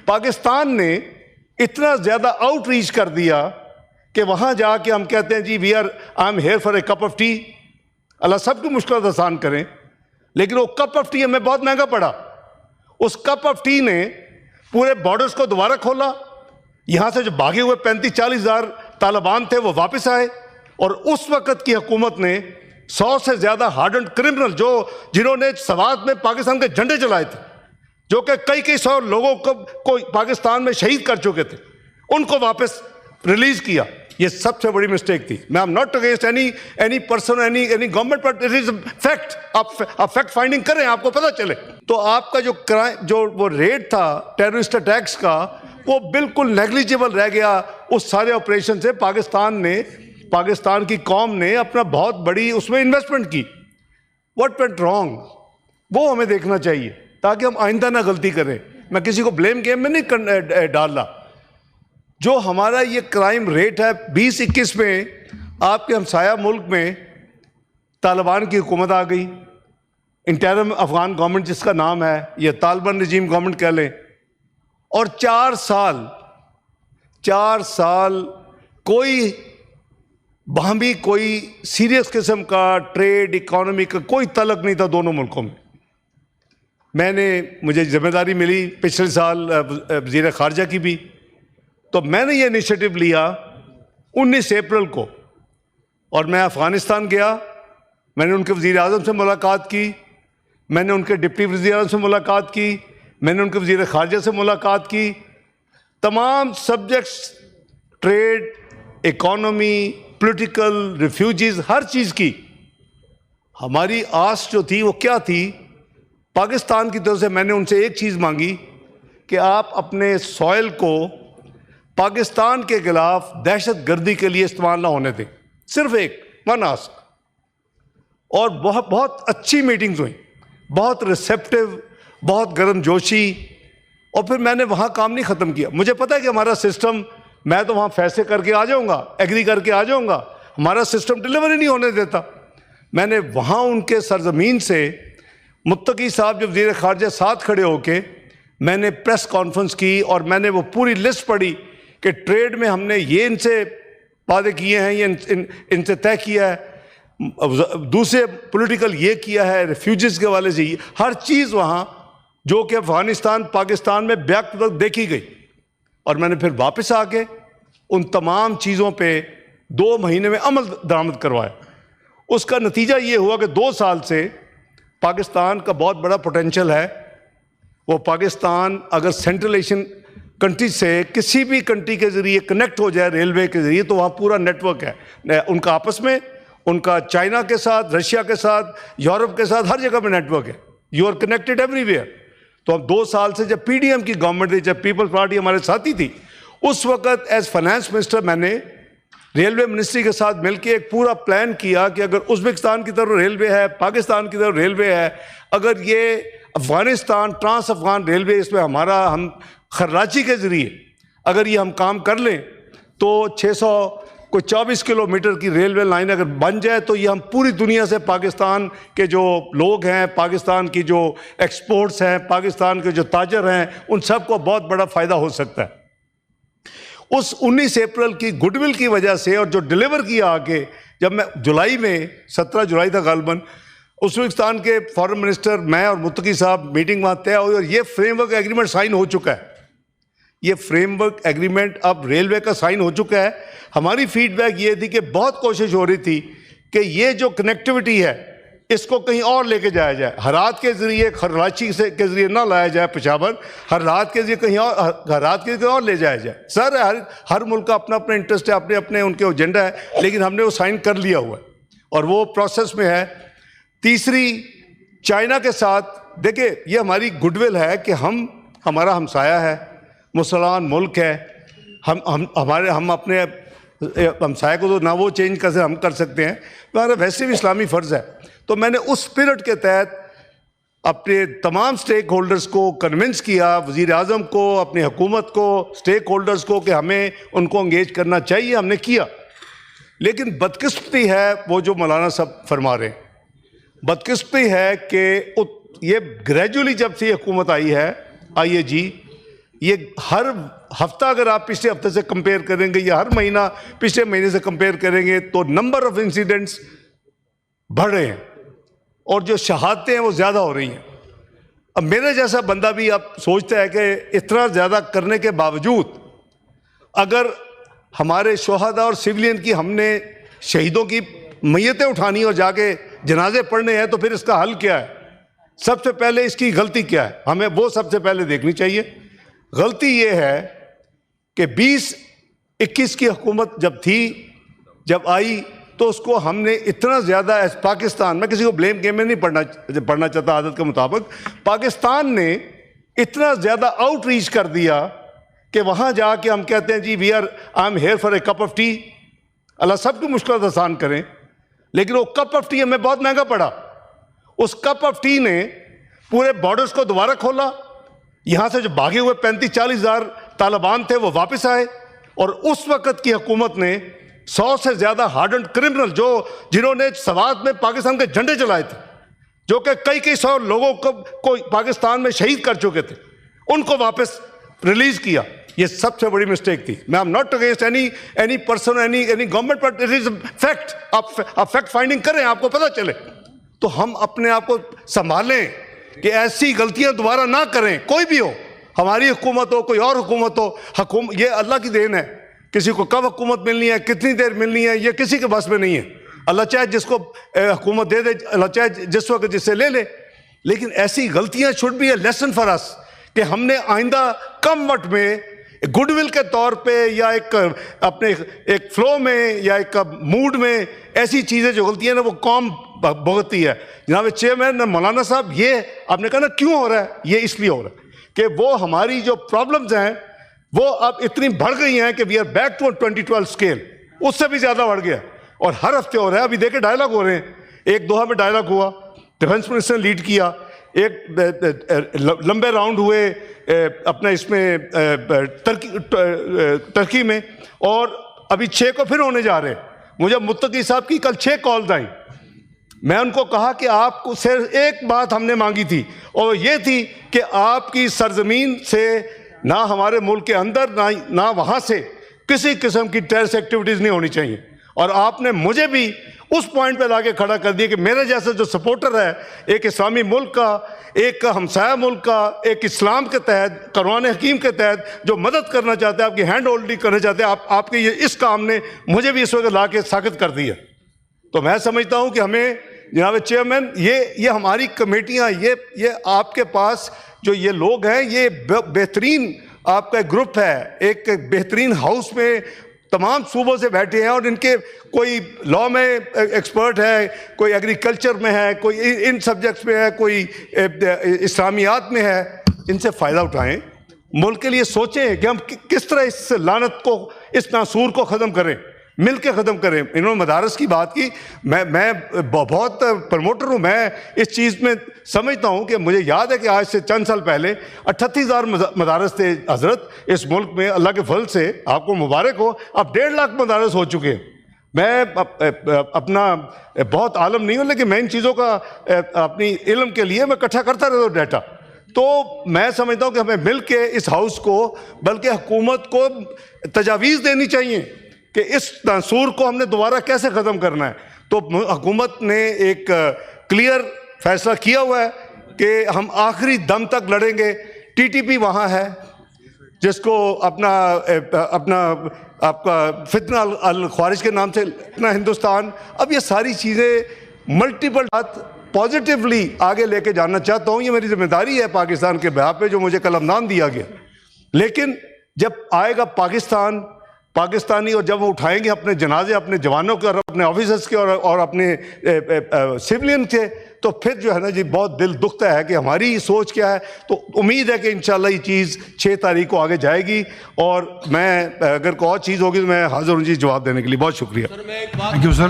پاکستان نے اتنا زیادہ آؤٹ ریچ کر دیا کہ وہاں جا کے ہم کہتے ہیں جی I am here for a cup of tea. اللہ سب کی مشکلات آسان کریں، لیکن وہ کپ آف ٹی ہمیں بہت مہنگا پڑا. اس کپ آف ٹی نے پورے بارڈرز کو دوبارہ کھولا. یہاں سے جو بھاگے ہوئے 35-40 ہزار طالبان تھے وہ واپس آئے، اور اس وقت کی حکومت نے 100 سے زیادہ ہارڈنڈ کرمنل جنہوں نے سوات میں پاکستان کے جھنڈے چلائے تھے، جو کہ کئی سو لوگوں کو پاکستان میں شہید کر چکے تھے، ان کو واپس ریلیز کیا. یہ سب سے بڑی مسٹیک تھی. میں am not against any person any government, but it is fact. آپ فیکٹ فائنڈنگ کریں، آپ کو پتہ چلے. تو آپ کا جو وہ ریٹ تھا ٹیررسٹ اٹیکس کا، وہ بالکل نیگلیجیبل رہ گیا. اس سارے آپریشن سے پاکستان کی قوم نے اپنا بہت بڑی اس میں انویسٹمنٹ کی. واٹ وینٹ رانگ، وہ ہمیں دیکھنا چاہیے تاکہ ہم آئندہ نہ غلطی کریں. میں کسی کو بلیم گیم میں نہیں ڈال رہا. جو ہمارا یہ کرائم ریٹ ہے 2021 میں، آپ کے ہمسایہ ملک میں طالبان کی حکومت آ گئی، انٹرم افغان گورنمنٹ جس کا نام ہے، یہ طالبان رجیم گورنمنٹ کہہ لیں، اور 4 سال کوئی باہمی کوئی سیریس قسم کا ٹریڈ اکانومی کا کوئی تعلق نہیں تھا دونوں ملکوں میں. مجھے ذمہ داری ملی پچھلے سال وزیر خارجہ کی بھی، تو میں نے یہ انیشیٹو لیا 19 اپریل کو، اور میں افغانستان گیا. میں نے ان کے وزیر اعظم سے ملاقات کی، میں نے ان کے ڈپٹی وزیر اعظم سے ملاقات کی، میں نے ان کے وزیر خارجہ سے ملاقات کی. تمام subjects, trade, economy, political, refugees, ہر چیز کی. ہماری آس جو تھی وہ کیا تھی؟ پاکستان کی طرف سے میں نے ان سے ایک چیز مانگی کہ آپ اپنے سوئل کو پاکستان کے خلاف دہشت گردی کے لیے استعمال نہ ہونے دیں. صرف ون آسک. اور بہت اچھی میٹنگز ہوئیں، بہت ریسیپٹیو، بہت گرم جوشی. اور پھر میں نے وہاں کام نہیں ختم کیا. مجھے پتہ ہے کہ ہمارا سسٹم، میں تو وہاں فیصلے کر کے آ جاؤں گا، ایگری کر کے آ جاؤں گا، ہمارا سسٹم ڈلیور ہی نہیں ہونے دیتا. میں نے وہاں ان کے سرزمین سے متقی صاحب جو وزیر خارجہ ساتھ کھڑے ہو کے میں نے پریس کانفرنس کی، اور میں نے وہ پوری لسٹ پڑھی کہ ٹریڈ میں ہم نے یہ ان سے وعدے کیے ہیں، یہ ان سے طے کیا ہے، دوسرے پولیٹیکل یہ کیا ہے، ریفیوجیز کے حوالے سے ہر چیز وہاں جو کہ افغانستان پاکستان میں بیک وقت دیکھی گئی. اور میں نے پھر واپس آ کے ان تمام چیزوں پہ 2 مہینے میں عمل درآمد کروایا. اس کا نتیجہ یہ ہوا کہ 2 سال سے پاکستان کا بہت بڑا پوٹینشل ہے. وہ پاکستان اگر سینٹرل ایشین کنٹری سے کسی بھی کنٹری کے ذریعے کنیکٹ ہو جائے ریلوے کے ذریعے، تو وہاں پورا نیٹ ورک ہے ان کا آپس میں، ان کا چائنا کے ساتھ، رشیا کے ساتھ، یورپ کے ساتھ، ہر جگہ پہ نیٹ ورک ہے. یو آر کنیکٹڈ ایوری ویئر. تو ہم 2 سال سے، جب پی ڈی ایم کی گورنمنٹ تھی، جب پیپلز پارٹی ہمارے ساتھی تھی، اس وقت ایز فائنانس منسٹر میں نے ریلوے منسٹری کے ساتھ مل کے ایک پورا پلان کیا کہ اگر ازبکستان کی طرف ریلوے ہے، پاکستان کی طرف ریلوے ہے، اگر یہ افغانستان ٹرانس افغان ریلوے، اس میں ہم خراچی کے ذریعے اگر یہ ہم کام کر لیں تو 624 کلومیٹر کی ریلوے لائن اگر بن جائے تو یہ ہم پوری دنیا سے پاکستان کے جو لوگ ہیں، پاکستان کی جو ایکسپورٹس ہیں، پاکستان کے جو تاجر ہیں، ان سب کو بہت بڑا فائدہ ہو سکتا ہے. اس 19 اپریل کی گڈ ول کی وجہ سے، اور جو ڈیلیور کیا آگے، جب میں جولائی میں 17 جولائی تھا غالباً، ازبکستان کے فارن منسٹر، میں اور متقی صاحب میٹنگ وہاں طے ہوئی، اور یہ فریم ورک ایگریمنٹ سائن ہو چکا ہے. یہ فریم ورک ایگریمنٹ اب ریلوے کا سائن ہو چکا ہے. ہماری فیڈ بیک یہ تھی کہ بہت کوشش ہو رہی تھی کہ یہ جو کنیکٹیوٹی ہے اس کو کہیں اور لے کے جایا جائے. ہرات کے ذریعے، کراچی کے ذریعے نہ لایا جائے پشاور، ہرات کے ذریعے کہیں اور، ہرات کے ذریعے اور لے جایا جائے. سر ہر ملک کا اپنا اپنا انٹرسٹ ہے، اپنے ان کے ایجنڈا ہے، لیکن ہم نے وہ سائن کر لیا ہوا ہے اور وہ پروسیس میں ہے. تیسری، چائنا کے ساتھ دیکھیں، یہ ہماری گڈ ول ہے کہ ہمارا ہمسایہ ہے، مسلمان ملک ہے. ہم اپنے ہمسائے کو تو نہ وہ چینج کر سکتے، ہم کر سکتے ہیں، ہمارا ویسے بھی اسلامی فرض ہے. تو میں نے اس اسپرٹ کے تحت اپنے تمام سٹیک ہولڈرز کو کنونس کیا، وزیر اعظم کو، اپنی حکومت کو، سٹیک ہولڈرز کو، کہ ہمیں ان کو انگیج کرنا چاہیے. ہم نے کیا. لیکن بدقسمتی ہے وہ جو مولانا صاحب فرما رہے ہیں، بدقسمتی ہے کہ یہ گریجولی جب سے یہ حکومت آئی ہے، آئی اے جی، یہ ہر ہفتہ اگر آپ پچھلے ہفتے سے کمپیئر کریں گے یا ہر مہینہ پچھلے مہینے سے کمپیئر کریں گے تو نمبر آف انسیڈنٹس بڑھ رہے ہیں اور جو شہادتیں ہیں وہ زیادہ ہو رہی ہیں. اب میرے جیسا بندہ بھی اب سوچتا ہے کہ اتنا زیادہ کرنے کے باوجود اگر ہمارے شہداء اور سویلین کی ہم نے شہیدوں کی میتیں اٹھانی اور جا کے جنازے پڑھنے ہیں تو پھر اس کا حل کیا ہے؟ سب سے پہلے اس کی غلطی کیا ہے؟ ہمیں وہ سب سے پہلے دیکھنی چاہیے. غلطی یہ ہے کہ 2021 کی حکومت جب آئی تو اس کو ہم نے اتنا زیادہ پاکستان، میں کسی کو بلیم گیم میں نہیں پڑھنا چاہتا عادت کے مطابق، پاکستان نے اتنا زیادہ آؤٹ ریچ کر دیا کہ وہاں جا کے ہم کہتے ہیں جی I am here for a cup of tea. اللہ سب کی مشکلات آسان کریں، لیکن وہ کپ آف ٹی ہمیں بہت مہنگا پڑا. اس کپ آف ٹی نے پورے بارڈرز کو دوبارہ کھولا. یہاں سے جو بھاگے ہوئے 35-40 ہزار طالبان تھے وہ واپس آئے، اور اس وقت کی حکومت نے 100 سے زیادہ ہارڈنڈ کرمنل جنہوں نے سوات میں پاکستان کے جھنڈے چلائے تھے، جو کہ کئی سو لوگوں کو پاکستان میں شہید کر چکے تھے، ان کو واپس ریلیز کیا. یہ سب سے بڑی مسٹیک تھی. میں am not against any person any government, but it is fact. آپ فیکٹ فائنڈنگ کریں، آپ کو پتہ چلے تو ہم اپنے آپ کو سنبھالیں کہ ایسی غلطیاں دوبارہ نہ کریں. کوئی بھی ہو، ہماری حکومت ہو، کوئی اور حکومت ہو، یہ اللہ کی دین ہے. کسی کو کب حکومت ملنی ہے، کتنی دیر ملنی ہے، یہ کسی کے بس میں نہیں ہے. اللہ چاہے جس کو حکومت دے دے، اللہ چاہے جس وقت جس سے لے لے. لیکن ایسی غلطیاں should be a lesson for us کہ ہم نے آئندہ کم وقت میں گڈ ول کے طور پہ یا اپنے ایک فلو میں یا ایک موڈ میں ایسی چیزیں جو غلطیاں نا وہ قوم بھگتتی ہے. جناب چیئرمین مولانا صاحب، یہ آپ نے کہا نا کیوں ہو رہا ہے، یہ اس لیے ہو رہا ہے کہ وہ ہماری جو پرابلمز ہیں وہ اب اتنی بڑھ گئی ہیں کہ we are back to 2012 scale. اس سے بھی زیادہ بڑھ گیا اور ہر ہفتے ہو رہا ہے. ابھی دیکھیں ڈائلاگ ہو رہے ہیں. ایک دوحہ میں ڈائلاگ ہوا، ڈیفنس منسٹر نے لیڈ کیا. ایک لمبے راؤنڈ ہوئے اپنا اس میں ترکی میں، اور ابھی 6 کو پھر ہونے جا رہے ہیں. مجھے متقی صاحب کی کل 6 کالز آئیں. میں ان کو کہا کہ آپ کو صرف ایک بات ہم نے مانگی تھی، اور یہ تھی کہ آپ کی سرزمین سے نہ ہمارے ملک کے اندر نہ وہاں سے کسی قسم کی ٹیررس ایکٹیویٹیز نہیں ہونی چاہیے. اور آپ نے مجھے بھی اس پوائنٹ پہ لا کے کھڑا کر دیا کہ میرے جیسے جو سپورٹر ہے ایک اسلامی ملک کا، ایک ہمسایہ ملک کا، ایک اسلام کے تحت، قرآن حکیم کے تحت جو مدد کرنا چاہتے ہیں، آپ کی ہینڈ ہولڈنگ کرنا چاہتے ہیں، آپ کے یہ اس کام نے مجھے بھی اس وقت لا کے ساخت کر دیا. تو میں سمجھتا ہوں کہ ہمیں جناب چیئرمین یہ ہماری کمیٹیاں، یہ آپ کے پاس جو یہ لوگ ہیں، یہ بہترین آپ کا گروپ ہے. ایک بہترین ہاؤس میں تمام صوبوں سے بیٹھے ہیں، اور ان کے کوئی لاء میں ایکسپرٹ ہے، کوئی ایگریکلچر میں ہے، کوئی ان سبجیکٹس میں ہے، کوئی اسلامیات میں ہے. ان سے فائدہ اٹھائیں، ملک کے لیے سوچیں کہ ہم کس طرح اس لعنت کو، اس ناسور کو ختم کریں، مل کے ختم کریں. انہوں نے مدارس کی بات کی. میں بہت پروموٹر ہوں. میں اس چیز میں سمجھتا ہوں کہ مجھے یاد ہے کہ آج سے چند سال پہلے 38,000 مدارس تھے حضرت اس ملک میں. اللہ کے فضل سے آپ کو مبارک ہو، اب 1.5 لاکھ مدارس ہو چکے ہیں. میں اپنا بہت عالم نہیں ہوں، لیکن میں ان چیزوں کا اپنی علم کے لیے میں اکٹھا کرتا رہتا ہوں ڈیٹا. تو میں سمجھتا ہوں کہ ہمیں مل کے اس ہاؤس کو، بلکہ حکومت کو تجاویز دینی چاہیے کہ اس ناسور کو ہم نے دوبارہ کیسے ختم کرنا ہے. تو حکومت نے ایک کلیئر فیصلہ کیا ہوا ہے کہ ہم آخری دم تک لڑیں گے. ٹی ٹی پی وہاں ہے جس کو اپنا آپ کا فتنہ الخوارج کے نام سے اپنا ہندوستان. اب یہ ساری چیزیں ملٹیپل پازیٹیولی آگے لے کے جانا چاہتا ہوں. یہ میری ذمہ داری ہے پاکستان کے بہا پہ جو مجھے قلمدان دیا گیا. لیکن جب آئے گا پاکستانی اور جب وہ اٹھائیں گے اپنے جنازے اپنے جوانوں کے اور اپنے آفیسرز کے اور اپنے سیولین کے، تو پھر جو ہے نا جی بہت دل دکھتا ہے کہ ہماری سوچ کیا ہے. تو امید ہے کہ انشاءاللہ یہ چیز 6 تاریخ کو آگے جائے گی. اور میں اگر کوئی اور چیز ہوگی تو میں حاضر ہوں جی جواب دینے کے لیے. بہت شکریہ. Thank you sir.